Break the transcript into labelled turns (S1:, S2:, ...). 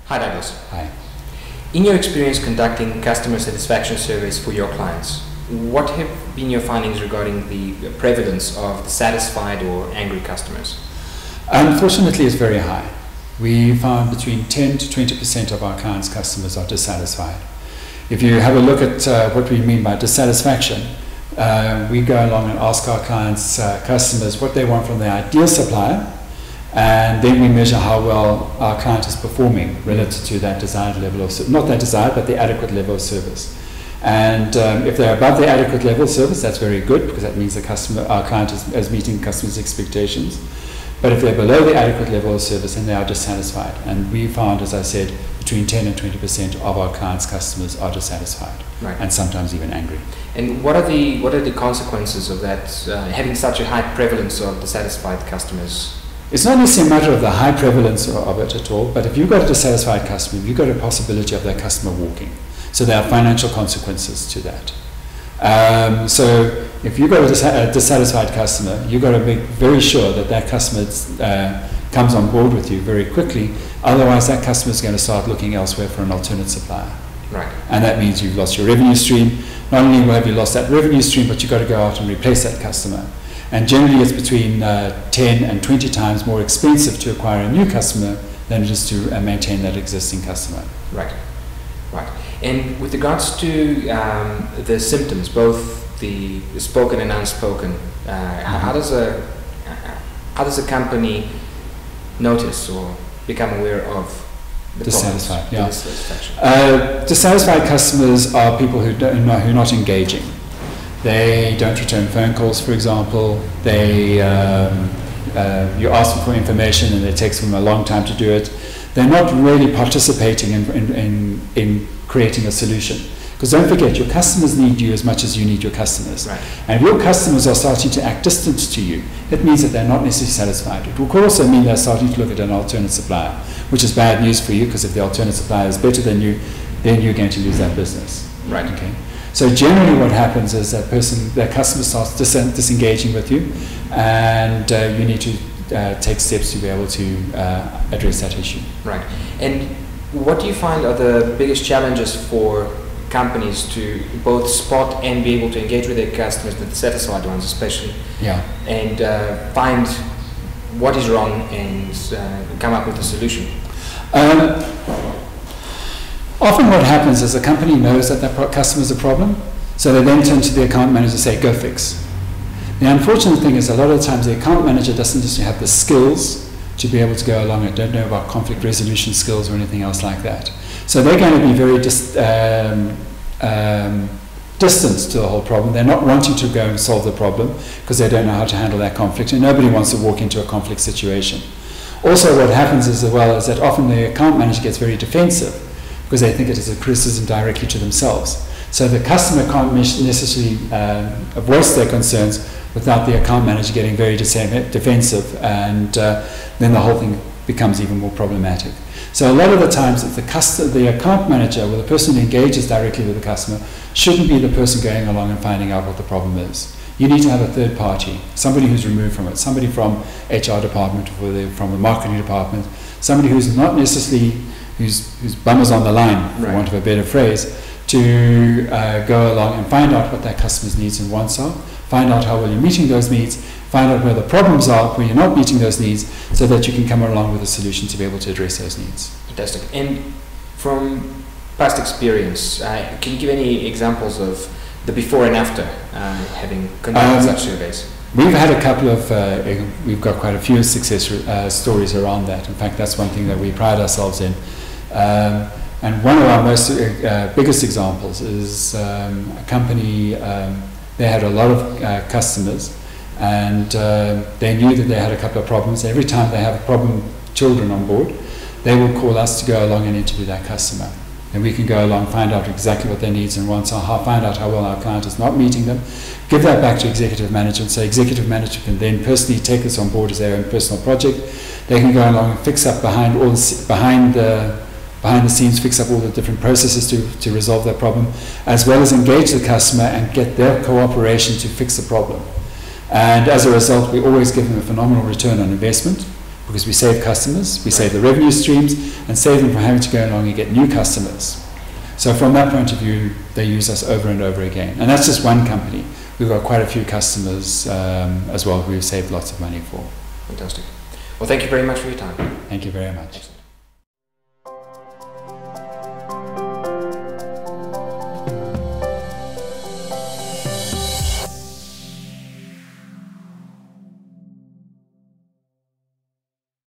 S1: Hi, Douglas.
S2: Hi.
S1: In your experience conducting customer satisfaction surveys for your clients, what have been your findings regarding the prevalence of dissatisfied or angry customers?
S2: Unfortunately, it's very high. We found between 10 to 20% of our clients' customers are dissatisfied. If you have a look at what we mean by dissatisfaction, we go along and ask our clients, customers, what they want from their ideal supplier, and then we measure how well our client is performing relative to that desired level of service. Not that desired, but the adequate level of service. And if they're above the adequate level of service, that's very good, because that means our client is meeting customers' expectations. But if they're below the adequate level of service, then they are dissatisfied. And we found, as I said, between 10 and 20% of our clients' customers are dissatisfied,
S1: right,
S2: and sometimes even angry.
S1: And what are the consequences of that, having such a high prevalence of dissatisfied customers?
S2: It's not necessarily a matter of the high prevalence of it at all, but if you've got a dissatisfied customer, you've got a possibility of that customer walking. So there are financial consequences to that. So if you've got a dissatisfied customer, you've got to make very sure that that customer comes on board with you very quickly. Otherwise, that customer is going to start looking elsewhere for an alternate supplier.
S1: Right.
S2: And that means you've lost your revenue stream. Not only have you lost that revenue stream, but you've got to go out and replace that customer. And generally, it's between 10 and 20 times more expensive to acquire a new customer than it is to maintain that existing customer.
S1: Right. Right. And with regards to the symptoms, both the spoken and unspoken, how does a company notice or become aware of the
S2: dissatisfied?
S1: Yeah.
S2: Dissatisfied customers are people who are not engaging. They don't return phone calls, for example. They you ask them for information and it takes them a long time to do it. They're not really participating in creating a solution. Because don't forget, your customers need you as much as you need your customers.
S1: Right.
S2: And if your customers are starting to act distant to you, it means that they're not necessarily satisfied. It will also mean they're starting to look at an alternate supplier, which is bad news for you, because if the alternate supplier is better than you, then you're going to lose that business.
S1: Right.
S2: Okay. So generally what happens is that customer starts disengaging with you, and you need to take steps to be able to address that issue.
S1: Right. And what do you find are the biggest challenges for companies to both spot and be able to engage with their customers, the dissatisfied ones especially, and find what is wrong and come up with a solution?
S2: Often what happens is the company knows that their customer is a problem, so they then turn to the account manager and say, go fix. The unfortunate thing is a lot of the times the account manager doesn't necessarily have the skills to be able to go along and don't know about conflict resolution skills or anything else like that. So they're going to be very distant to the whole problem. They're not wanting to go and solve the problem because they don't know how to handle that conflict, and nobody wants to walk into a conflict situation. Also what happens is that often the account manager gets very defensive because they think it is a criticism directly to themselves. So the customer can't necessarily voice their concerns without the account manager getting very defensive, and then the whole thing becomes even more problematic. So a lot of the times the account manager, or the person who engages directly with the customer, shouldn't be the person going along and finding out what the problem is. You need to have a third party, somebody who's removed from it, somebody from HR department, or from the marketing department, somebody who's not necessarily whose bum is on the line, for want of a better phrase, to go along and find out what that customer's needs and wants are, find out how well you're meeting those needs, find out where the problems are where you're not meeting those needs, so that you can come along with a solution to be able to address those needs.
S1: Fantastic. And from past experience, can you give any examples of the before and after having conducted such surveys?
S2: We've had a couple of, we've got quite a few success stories around that. In fact, that's one thing that we pride ourselves in. And one of our most biggest examples is a company, they had a lot of customers, and they knew that they had a couple of problems. Every time they have problem children on board, they will call us to go along and interview that customer. And we can go along, find out exactly what their needs and wants are, find out how well our client is not meeting them, give that back to executive management, so executive management can then personally take this on board as their own personal project. They can go along and fix up behind the scenes, fix up all the different processes to resolve that problem, as well as engage the customer and get their cooperation to fix the problem. And as a result, we always give them a phenomenal return on investment, because we save customers, we save the revenue streams, and save them from having to go along and get new customers. So from that point of view, they use us over and over again. And that's just one company. We've got quite a few customers as well who we've saved lots of money for.
S1: Fantastic. Well, thank you very much for your time.
S2: Thank you very much.
S1: Excellent.